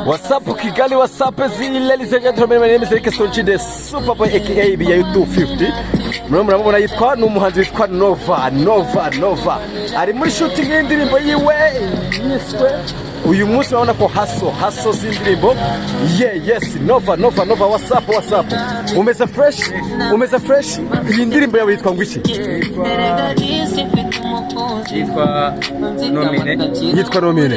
What's up Kigali, what's up ladies and gentlemen, my name is Eric Stonchi, the Superboy aka ibyo 250. Murabona yitwa n'umuhanzi witwa Nova ari muri shooting y'indirimbo yiwe yiswe uyu munsi urabona ko haso z'indirimbo yes Nova what's up umeze fresh iyi ndirimbo yawe yitwa ngwiki yitwa nomine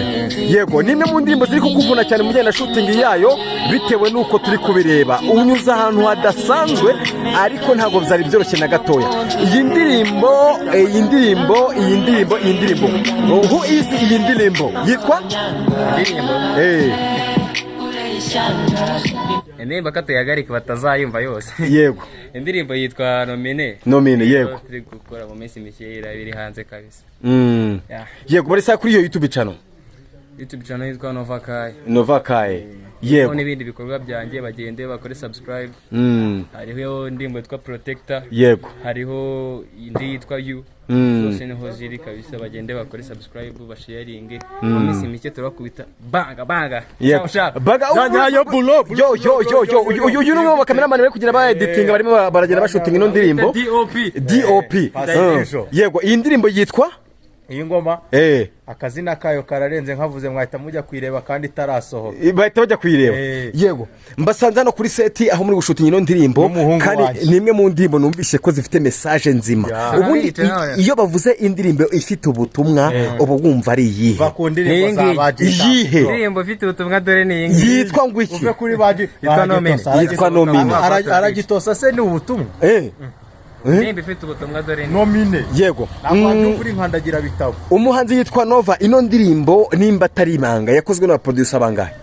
yego nimwe mu ndirimbo ziri kukuvuna cyane mu na shooting yayo bitewe nuko turi kubireba unyuza ahantu hadasanzwe ariko ntago byari byoroshye na gatoya iyi ndirimbo who is iyi ndirimbo yitwa Nimba katuyagarika batazayumva yose. Yego. Indirimbo yitwa Nomine yego. Turi gukora mu minsi mikeya biri hanze kabisa. Yego bari sa kuri iyo YouTube channel. YouTube channel yitwa Nova Kai. Yego. N'ibindi bikorwa byanjye bagende bakore subscribe. Hariho indirimbo yitwa Protector. Yego. Hariho indi yitwa You. Zose niho ziri kabisa bagende bakore subscribe basharinge mu minsi mike turakubita banga baga yo bulo yo no cameraman bari kugira ba editing barimo baragenda bashooting ino ndirimbo DOP yego iyi ndirimbo yitwa iyi ngoma akazina kayo kararenze nkavuze mwahita mujya kwireba kandi tarasohoka bahita bajya kwireba yego mbasanze no kuri seti aho muri gushutinga ino ndirimbo kandi nimwe mu ndirimbo numvise ko zifite message nzima ubundi iyo bavuze indirimbo ifite ubutumwa ubu wumva ari iyi bakundirimbo zabajita indirimbo ifite ubutumwa dore ni iyi yitwa ngwiki uve kuri baji yitwa nomine aragitosa se ni ubutumwa nimba ifite ubutumwa dore ni nomine yego abantu kuri nkandagira bitabo umuhanzi yitwa Nova ino ndirimbo nimba atari imanga yakozwe na producer bangahe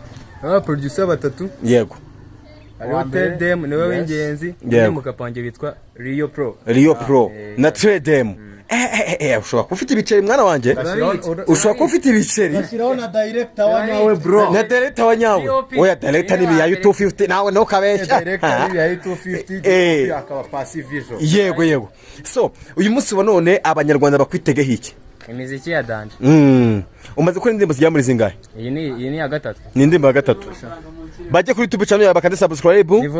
producer batatu yego hariho Tedem niwe w'ingenzi mu kapange bitwa Rio Pro na Tedem ushobora kufite ibiceri mwana wanje ushobora kufite ibiceri ashyiraho na director wanyawe bro na director wanyawe oya director ni ya 250 nawe no kabeshya director ni ya 250 akaba passive vision yego so uyu munsi wa none abanyarwanda bakwitege hiki imiziki ya danje umaze ko indirimbo zijya muri zingahe iyi ni ya gatatu ni indirimbo ya gatatu bajye kuri YouTube channel bakande subscribe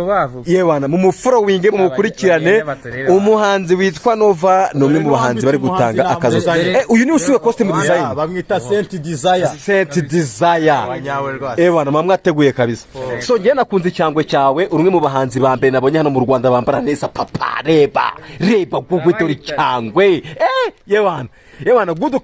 yewana mu following mu mukurikirane umuhanzi witwa Nova nomwe mu bahanzi bari gutanga akazo uyu ni usiwe costume design bamwita Saint Desire wana mamwateguye kabisa so ngiye nakunze cyangwe cyawe urumwe mu bahanzi ba mbere nabonye hano mu Rwanda bambara neza papa reba gugwe dori cyangwe yewana good